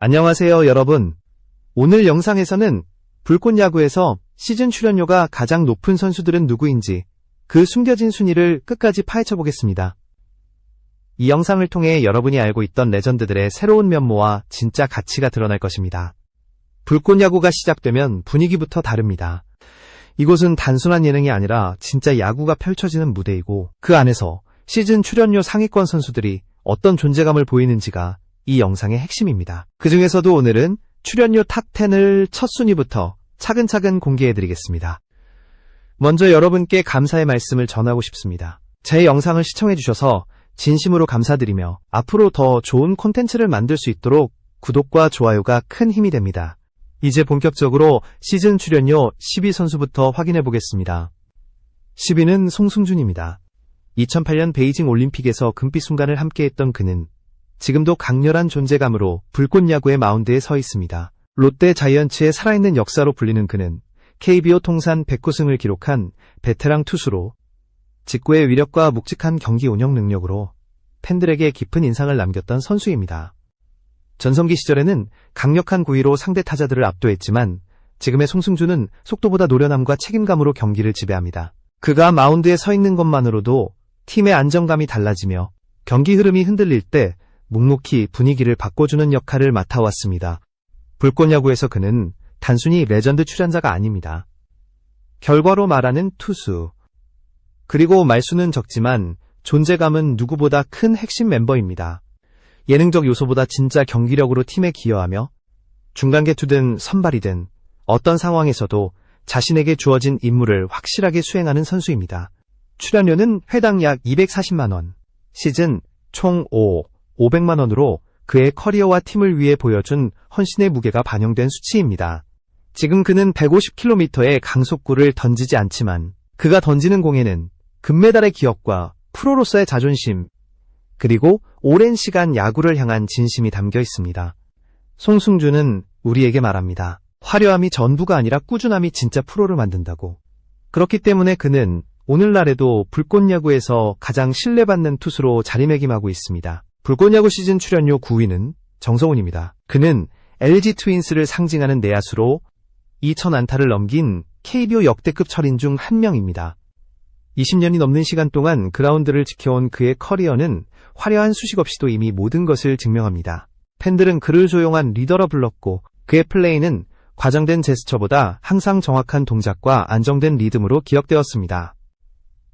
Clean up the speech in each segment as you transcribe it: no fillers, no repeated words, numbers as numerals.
안녕하세요, 여러분. 오늘 영상에서는 불꽃야구에서 시즌 출연료가 가장 높은 선수들은 누구인지 그 숨겨진 순위를 끝까지 파헤쳐 보겠습니다. 이 영상을 통해 여러분이 알고 있던 레전드들의 새로운 면모와 진짜 가치가 드러날 것입니다. 불꽃야구가 시작되면 분위기부터 다릅니다. 이곳은 단순한 예능이 아니라 진짜 야구가 펼쳐지는 무대이고 그 안에서 시즌 출연료 상위권 선수들이 어떤 존재감을 보이는지가 이 영상의 핵심입니다. 그 중에서도 오늘은 출연료 탑10을 첫 순위부터 차근차근 공개해드리겠습니다. 먼저 여러분께 감사의 말씀을 전하고 싶습니다. 제 영상을 시청해주셔서 진심으로 감사드리며 앞으로 더 좋은 콘텐츠를 만들 수 있도록 구독과 좋아요가 큰 힘이 됩니다. 이제 본격적으로 시즌 출연료 10위 선수부터 확인해 보겠습니다. 10위는 송승준입니다. 2008년 베이징 올림픽에서 금빛 순간을 함께했던 그는 지금도 강렬한 존재감으로 불꽃야구의 마운드에 서 있습니다. 롯데 자이언츠의 살아있는 역사로 불리는 그는 KBO 통산 109승을 기록한 베테랑 투수로 직구의 위력과 묵직한 경기 운영 능력으로 팬들에게 깊은 인상을 남겼던 선수입니다. 전성기 시절에는 강력한 구위로 상대 타자들을 압도했지만 지금의 송승준은 속도보다 노련함과 책임감으로 경기를 지배합니다. 그가 마운드에 서 있는 것만으로도 팀의 안정감이 달라지며 경기 흐름이 흔들릴 때 묵묵히 분위기를 바꿔주는 역할을 맡아왔습니다. 불꽃야구에서 그는 단순히 레전드 출연자가 아닙니다. 결과로 말하는 투수, 그리고 말수는 적지만 존재감은 누구보다 큰 핵심 멤버입니다. 예능적 요소보다 진짜 경기력으로 팀에 기여하며 중간 개투든 선발이든 어떤 상황에서도 자신에게 주어진 임무를 확실하게 수행하는 선수입니다. 출연료는 회당 약 240만원, 시즌 총 500만원으로 그의 커리어와 팀을 위해 보여준 헌신의 무게가 반영된 수치입니다. 지금 그는 150km의 강속구를 던지지 않지만 그가 던지는 공에는 금메달의 기억과 프로로서의 자존심, 그리고 오랜 시간 야구를 향한 진심이 담겨 있습니다. 송승준은 우리에게 말합니다. 화려함이 전부가 아니라 꾸준함이 진짜 프로를 만든다고. 그렇기 때문에 그는 오늘날에도 불꽃야구에서 가장 신뢰받는 투수로 자리매김하고 있습니다. 불꽃야구 시즌 출연료 9위는 정성훈입니다. 그는 LG 트윈스를 상징하는 내야수로 2000안타를 넘긴 KBO 역대급 철인 중 한 명입니다. 20년이 넘는 시간 동안 그라운드를 지켜온 그의 커리어는 화려한 수식 없이도 이미 모든 것을 증명합니다. 팬들은 그를 조용한 리더라 불렀고 그의 플레이는 과장된 제스처보다 항상 정확한 동작과 안정된 리듬으로 기억되었습니다.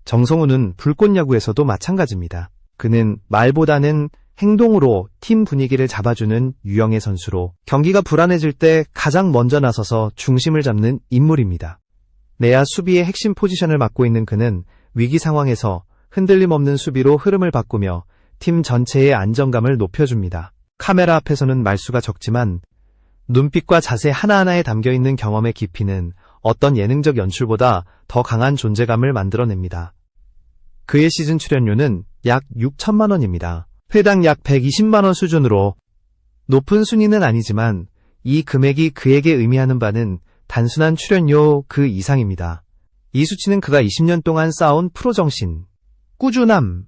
정성훈은 불꽃야구에서도 마찬가지입니다. 그는 말보다는 행동으로 팀 분위기를 잡아주는 유형의 선수로 경기가 불안해질 때 가장 먼저 나서서 중심을 잡는 인물입니다. 내야 수비의 핵심 포지션을 맡고 있는 그는 위기 상황에서 흔들림 없는 수비로 흐름을 바꾸며 팀 전체의 안정감을 높여줍니다. 카메라 앞에서는 말수가 적지만 눈빛과 자세 하나하나에 담겨있는 경험의 깊이는 어떤 예능적 연출보다 더 강한 존재감을 만들어냅니다. 그의 시즌 출연료는 약 6천만원입니다. 회당 약 120만원 수준으로 높은 순위는 아니지만 이 금액이 그에게 의미하는 바는 단순한 출연료 그 이상입니다. 이 수치는 그가 20년 동안 쌓아온 프로 정신, 꾸준함,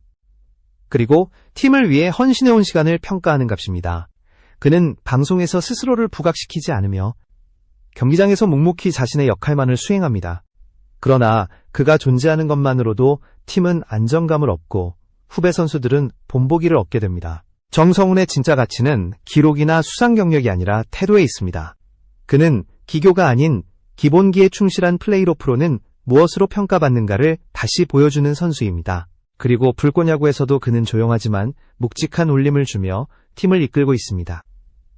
그리고 팀을 위해 헌신해온 시간을 평가하는 값입니다. 그는 방송에서 스스로를 부각시키지 않으며 경기장에서 묵묵히 자신의 역할만을 수행합니다. 그러나 그가 존재하는 것만으로도 팀은 안정감을 얻고 후배 선수들은 본보기를 얻게 됩니다. 정성훈의 진짜 가치는 기록이나 수상 경력이 아니라 태도에 있습니다. 그는 기교가 아닌 기본기에 충실한 플레이로 프로는 무엇으로 평가받는가를 다시 보여주는 선수입니다. 그리고 불꽃야구에서도 그는 조용하지만 묵직한 울림을 주며 팀을 이끌고 있습니다.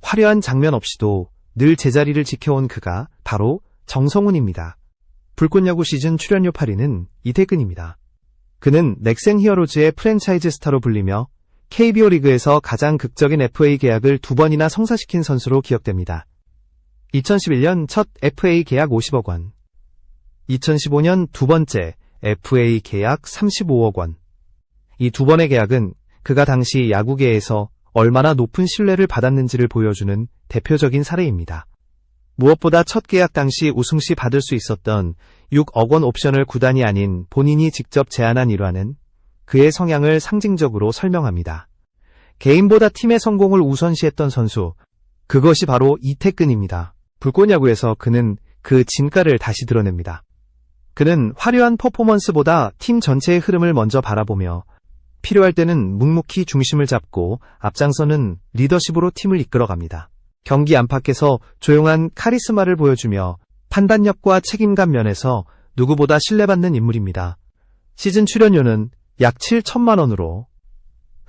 화려한 장면 없이도 늘 제자리를 지켜온 그가 바로 정성훈입니다. 불꽃야구 시즌 출연료 8위는 이태근입니다. 그는 넥센 히어로즈의 프랜차이즈 스타로 불리며 KBO 리그에서 가장 극적인 FA 계약을 2번이나 성사시킨 선수로 기억됩니다. 2011년 첫 FA 계약 50억 원, 2015년 두 번째 FA 계약 35억 원. 이 두 번의 계약은 그가 당시 야구계에서 얼마나 높은 신뢰를 받았는지를 보여주는 대표적인 사례입니다. 무엇보다 첫 계약 당시 우승 시 받을 수 있었던 6억 원 옵션을 구단이 아닌 본인이 직접 제안한 일화는 그의 성향을 상징적으로 설명합니다. 개인보다 팀의 성공을 우선시했던 선수, 그것이 바로 이태근입니다. 불꽃야구에서 그는 그 진가를 다시 드러냅니다. 그는 화려한 퍼포먼스보다 팀 전체의 흐름을 먼저 바라보며 필요할 때는 묵묵히 중심을 잡고 앞장서는 리더십으로 팀을 이끌어갑니다. 경기 안팎에서 조용한 카리스마를 보여주며 판단력과 책임감 면에서 누구보다 신뢰받는 인물입니다. 시즌 출연료는 약 7천만 원으로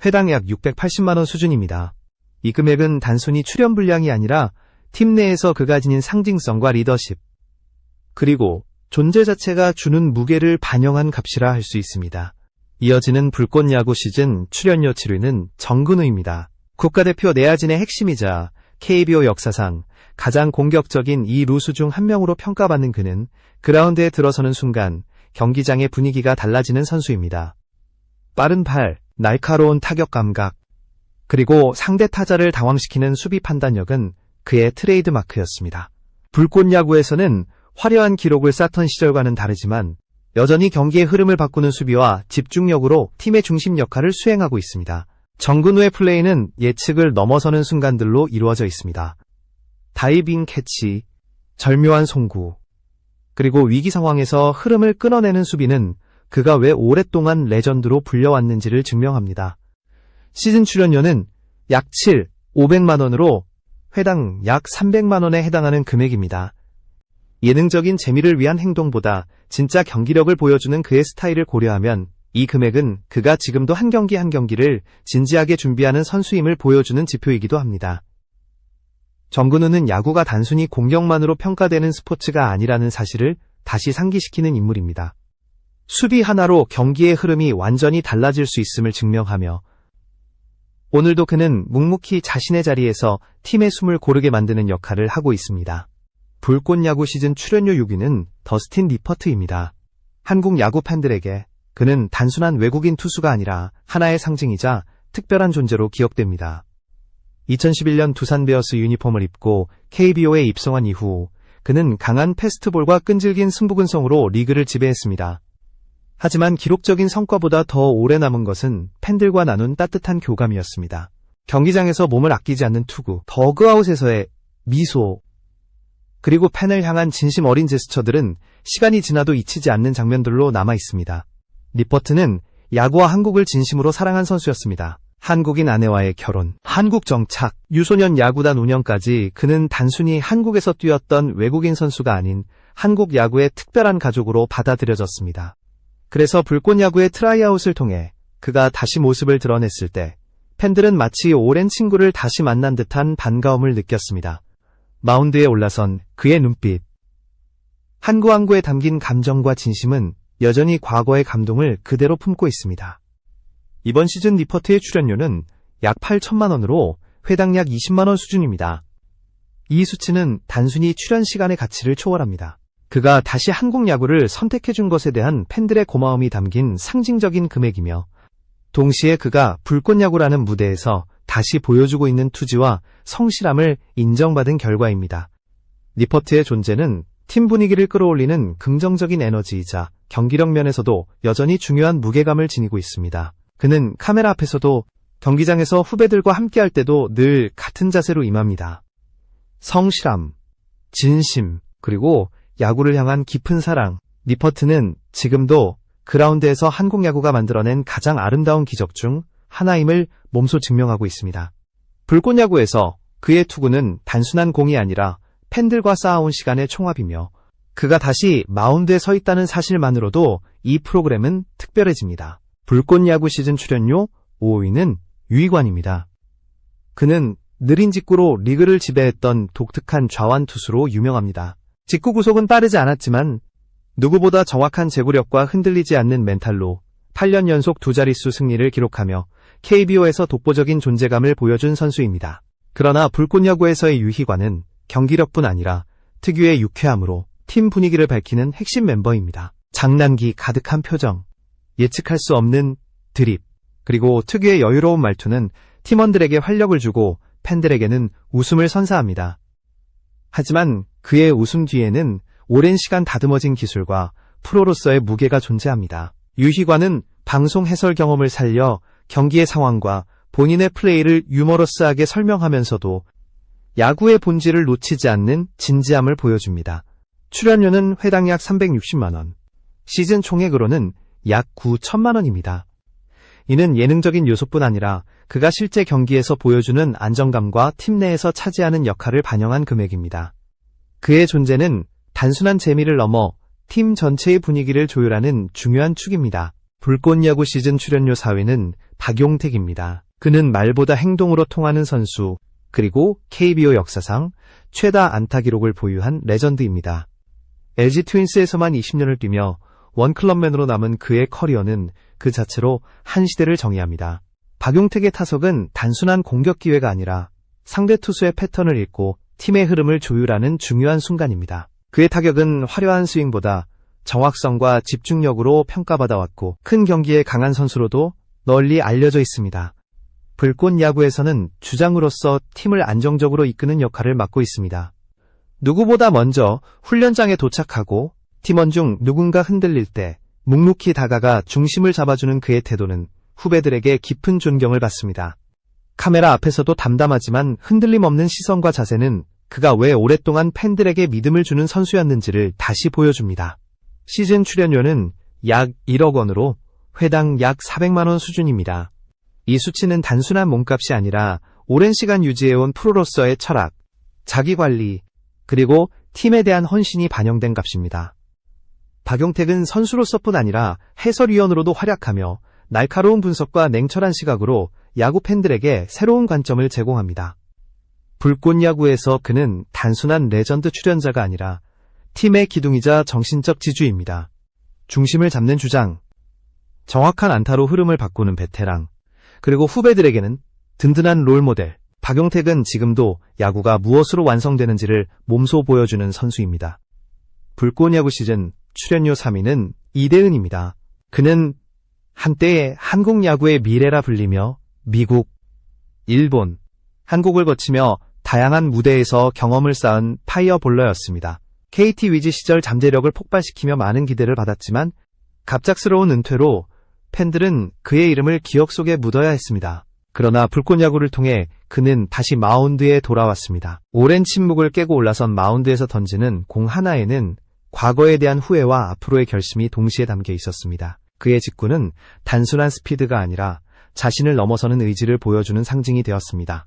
회당 약 680만 원 수준입니다. 이 금액은 단순히 출연 분량이 아니라 팀 내에서 그가 지닌 상징성과 리더십, 그리고 존재 자체가 주는 무게를 반영한 값이라 할 수 있습니다. 이어지는 불꽃야구 시즌 출연료 7위는 정근우입니다. 국가대표 내야진의 핵심이자 KBO 역사상 가장 공격적인 이 루수 중 한 명으로 평가받는 그는 그라운드에 들어서는 순간 경기장의 분위기가 달라지는 선수입니다. 빠른 팔, 날카로운 타격 감각, 그리고 상대 타자를 당황시키는 수비 판단력은 그의 트레이드 마크였습니다. 불꽃야구에서는 화려한 기록을 쌓던 시절과는 다르지만 여전히 경기의 흐름을 바꾸는 수비와 집중력으로 팀의 중심 역할을 수행하고 있습니다. 정근우의 플레이는 예측을 넘어서는 순간들로 이루어져 있습니다. 다이빙 캐치, 절묘한 송구, 그리고 위기 상황에서 흐름을 끊어내는 수비는 그가 왜 오랫동안 레전드로 불려왔는지를 증명합니다. 시즌 출연료는 약 500만 원으로 회당 약 300만 원에 해당하는 금액입니다. 예능적인 재미를 위한 행동보다 진짜 경기력을 보여주는 그의 스타일을 고려하면 이 금액은 그가 지금도 한 경기 한 경기를 진지하게 준비하는 선수임을 보여주는 지표이기도 합니다. 정근우는 야구가 단순히 공격만으로 평가되는 스포츠가 아니라는 사실을 다시 상기시키는 인물입니다. 수비 하나로 경기의 흐름이 완전히 달라질 수 있음을 증명하며 오늘도 그는 묵묵히 자신의 자리에서 팀의 숨을 고르게 만드는 역할을 하고 있습니다. 불꽃야구 시즌 출연료 6위는 더스틴 리퍼트입니다. 한국 야구 팬들에게 그는 단순한 외국인 투수가 아니라 하나의 상징이자 특별한 존재로 기억됩니다. 2011년 두산 베어스 유니폼을 입고 KBO에 입성한 이후 그는 강한 패스트볼과 끈질긴 승부근성으로 리그를 지배했습니다. 하지만 기록적인 성과보다 더 오래 남은 것은 팬들과 나눈 따뜻한 교감이었습니다. 경기장에서 몸을 아끼지 않는 투구, 더그아웃에서의 미소, 그리고 팬을 향한 진심 어린 제스처들은 시간이 지나도 잊히지 않는 장면들로 남아 있습니다. 리퍼트는 야구와 한국을 진심으로 사랑한 선수였습니다. 한국인 아내와의 결혼, 한국 정착, 유소년 야구단 운영까지 그는 단순히 한국에서 뛰었던 외국인 선수가 아닌 한국 야구의 특별한 가족으로 받아들여졌습니다. 그래서 불꽃야구의 트라이아웃을 통해 그가 다시 모습을 드러냈을 때 팬들은 마치 오랜 친구를 다시 만난 듯한 반가움을 느꼈습니다. 마운드에 올라선 그의 눈빛, 한 구 한 구에 담긴 감정과 진심은 여전히 과거의 감동을 그대로 품고 있습니다. 이번 시즌 리퍼트의 출연료는 약 8천만 원으로 회당 약 20만 원 수준입니다. 이 수치는 단순히 출연 시간의 가치를 초월합니다. 그가 다시 한국 야구를 선택해준 것에 대한 팬들의 고마움이 담긴 상징적인 금액이며 동시에 그가 불꽃야구라는 무대에서 다시 보여주고 있는 투지와 성실함을 인정받은 결과입니다. 리퍼트의 존재는 팀 분위기를 끌어올리는 긍정적인 에너지이자 경기력 면에서도 여전히 중요한 무게감을 지니고 있습니다. 그는 카메라 앞에서도 경기장에서 후배들과 함께할 때도 늘 같은 자세로 임합니다. 성실함, 진심, 그리고 야구를 향한 깊은 사랑. 리퍼트는 지금도 그라운드에서 한국 야구가 만들어낸 가장 아름다운 기적 중 하나임을 몸소 증명하고 있습니다. 불꽃야구에서 그의 투구는 단순한 공이 아니라 팬들과 쌓아온 시간의 총합이며 그가 다시 마운드에 서 있다는 사실만으로도 이 프로그램은 특별해집니다. 불꽃야구 시즌 출연료 5위는 유희관입니다. 그는 느린 직구로 리그를 지배했던 독특한 좌완 투수로 유명합니다. 직구 구속은 빠르지 않았지만 누구보다 정확한 제구력과 흔들리지 않는 멘탈로 8년 연속 두 자릿수 승리를 기록하며 KBO에서 독보적인 존재감을 보여준 선수입니다. 그러나 불꽃야구에서의 유희관은 경기력뿐 아니라 특유의 유쾌함으로 팀 분위기를 밝히는 핵심 멤버입니다. 장난기 가득한 표정, 예측할 수 없는 드립, 그리고 특유의 여유로운 말투는 팀원들에게 활력을 주고 팬들에게는 웃음을 선사합니다. 하지만 그의 웃음 뒤에는 오랜 시간 다듬어진 기술과 프로로서의 무게가 존재합니다. 유희관은 방송 해설 경험을 살려 경기의 상황과 본인의 플레이를 유머러스하게 설명하면서도 야구의 본질을 놓치지 않는 진지함을 보여줍니다. 출연료는 회당 약 360만원, 시즌 총액으로는 약 9천만원입니다. 이는 예능적인 요소뿐 아니라 그가 실제 경기에서 보여주는 안정감과 팀 내에서 차지하는 역할을 반영한 금액입니다. 그의 존재는 단순한 재미를 넘어 팀 전체의 분위기를 조율하는 중요한 축입니다. 불꽃야구 시즌 출연료 4위는 박용택입니다. 그는 말보다 행동으로 통하는 선수, 그리고 KBO 역사상 최다 안타 기록을 보유한 레전드입니다. LG 트윈스에서만 20년을 뛰며 원클럽맨으로 남은 그의 커리어는 그 자체로 한 시대를 정의합니다. 박용택의 타석은 단순한 공격 기회가 아니라 상대 투수의 패턴을 읽고 팀의 흐름을 조율하는 중요한 순간입니다. 그의 타격은 화려한 스윙보다 정확성과 집중력으로 평가받아왔고 큰 경기에 강한 선수로도 널리 알려져 있습니다. 불꽃 야구에서는 주장으로서 팀을 안정적으로 이끄는 역할을 맡고 있습니다. 누구보다 먼저 훈련장에 도착하고 팀원 중 누군가 흔들릴 때 묵묵히 다가가 중심을 잡아주는 그의 태도는 후배들에게 깊은 존경을 받습니다. 카메라 앞에서도 담담하지만 흔들림 없는 시선과 자세는 그가 왜 오랫동안 팬들에게 믿음을 주는 선수였는지를 다시 보여줍니다. 시즌 출연료는 약 1억 원으로 회당 약 400만원 수준입니다. 이 수치는 단순한 몸값이 아니라 오랜 시간 유지해온 프로로서의 철학, 자기관리, 그리고 팀에 대한 헌신이 반영된 값입니다. 박용택은 선수로서뿐 아니라 해설위원으로도 활약하며 날카로운 분석과 냉철한 시각으로 야구 팬들에게 새로운 관점을 제공합니다. 불꽃야구에서 그는 단순한 레전드 출연자가 아니라 팀의 기둥이자 정신적 지주입니다. 중심을 잡는 주장, 정확한 안타로 흐름을 바꾸는 베테랑, 그리고 후배들에게는 든든한 롤모델. 박용택은 지금도 야구가 무엇으로 완성되는지를 몸소 보여주는 선수입니다. 불꽃야구 시즌 출연료 3위는 이대은입니다. 그는 한때의 한국 야구의 미래라 불리며 미국, 일본, 한국을 거치며 다양한 무대에서 경험을 쌓은 파이어볼러였습니다. KT 위즈 시절 잠재력을 폭발시키며 많은 기대를 받았지만 갑작스러운 은퇴로 팬들은 그의 이름을 기억 속에 묻어야 했습니다. 그러나 불꽃야구를 통해 그는 다시 마운드에 돌아왔습니다. 오랜 침묵을 깨고 올라선 마운드에서 던지는 공 하나에는 과거에 대한 후회와 앞으로의 결심이 동시에 담겨 있었습니다. 그의 직구는 단순한 스피드가 아니라 자신을 넘어서는 의지를 보여주는 상징이 되었습니다.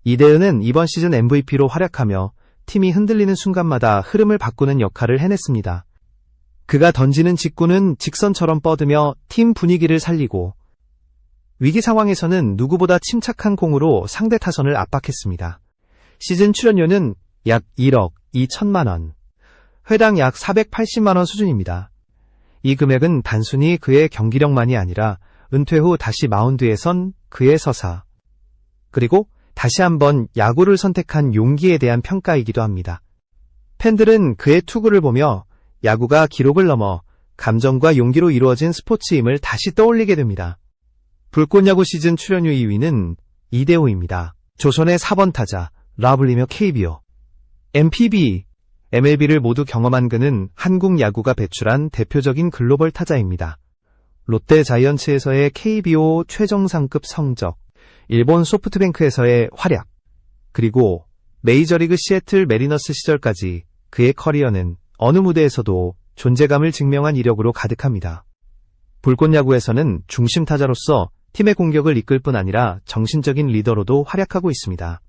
이대은은 이번 시즌 MVP로 활약하며 팀이 흔들리는 순간마다 흐름을 바꾸는 역할을 해냈습니다. 그가 던지는 직구는 직선처럼 뻗으며 팀 분위기를 살리고 위기 상황에서는 누구보다 침착한 공으로 상대 타선을 압박했습니다. 시즌 출연료는 약 1억 2천만 원, 회당 약 480만원 수준입니다. 이 금액은 단순히 그의 경기력만이 아니라 은퇴 후 다시 마운드에 선 그의 서사, 그리고 다시 한번 야구를 선택한 용기에 대한 평가이기도 합니다. 팬들은 그의 투구를 보며 야구가 기록을 넘어 감정과 용기로 이루어진 스포츠임을 다시 떠올리게 됩니다. 불꽃야구 시즌 출연료 2위는 이대호입니다. 조선의 4번 타자, 라블리며 KBO, MPB, MLB를 모두 경험한 그는 한국 야구가 배출한 대표적인 글로벌 타자입니다. 롯데 자이언츠에서의 KBO 최정상급 성적, 일본 소프트뱅크에서의 활약, 그리고 메이저리그 시애틀 메리너스 시절까지 그의 커리어는 어느 무대에서도 존재감을 증명한 이력으로 가득합니다. 불꽃야구에서는 중심 타자로서 팀의 공격을 이끌 뿐 아니라 정신적인 리더로도 활약하고 있습니다.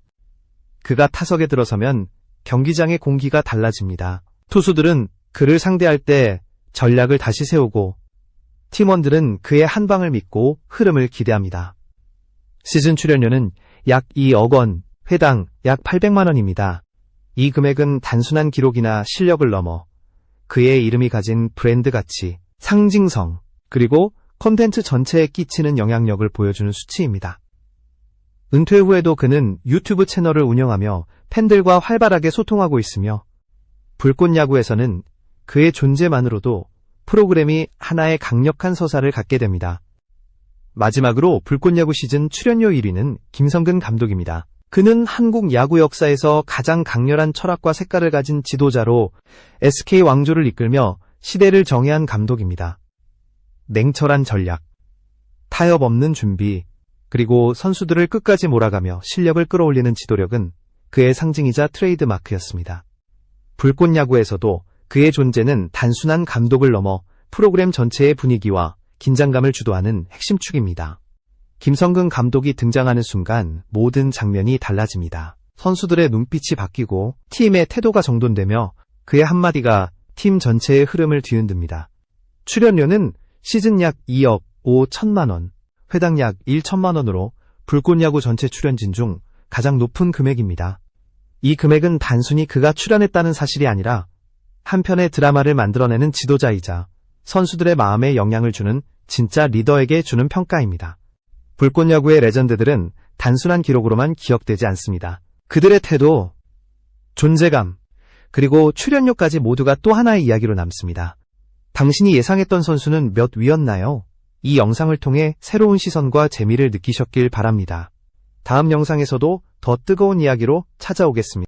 그가 타석에 들어서면 경기장의 공기가 달라집니다. 투수들은 그를 상대할 때 전략을 다시 세우고 팀원들은 그의 한 방을 믿고 흐름을 기대합니다. 시즌 출연료는 약 2억 원, 회당 약 800만 원입니다. 이 금액은 단순한 기록이나 실력을 넘어 그의 이름이 가진 브랜드 가치, 상징성, 그리고 콘텐츠 전체에 끼치는 영향력을 보여주는 수치입니다. 은퇴 후에도 그는 유튜브 채널을 운영하며 팬들과 활발하게 소통하고 있으며 불꽃야구에서는 그의 존재만으로도 프로그램이 하나의 강력한 서사를 갖게 됩니다. 마지막으로 불꽃야구 시즌 출연료 1위는 김성근 감독입니다. 그는 한국 야구 역사에서 가장 강렬한 철학과 색깔을 가진 지도자로 SK 왕조를 이끌며 시대를 정의한 감독입니다. 냉철한 전략, 타협 없는 준비, 그리고 선수들을 끝까지 몰아가며 실력을 끌어올리는 지도력은 그의 상징이자 트레이드 마크였습니다. 불꽃야구에서도 그의 존재는 단순한 감독을 넘어 프로그램 전체의 분위기와 긴장감을 주도하는 핵심 축입니다. 김성근 감독이 등장하는 순간 모든 장면이 달라집니다. 선수들의 눈빛이 바뀌고 팀의 태도가 정돈되며 그의 한마디가 팀 전체의 흐름을 뒤흔듭니다. 출연료는 시즌 약 2억 5천만 원, 회당 약 1천만 원으로 불꽃야구 전체 출연진 중 가장 높은 금액입니다. 이 금액은 단순히 그가 출연했다는 사실이 아니라 한 편의 드라마를 만들어내는 지도자이자 선수들의 마음에 영향을 주는 진짜 리더에게 주는 평가입니다. 불꽃야구의 레전드들은 단순한 기록으로만 기억되지 않습니다. 그들의 태도, 존재감, 그리고 출연료까지 모두가 또 하나의 이야기로 남습니다. 당신이 예상했던 선수는 몇 위였나요? 이 영상을 통해 새로운 시선과 재미를 느끼셨길 바랍니다. 다음 영상에서도 더 뜨거운 이야기로 찾아오겠습니다.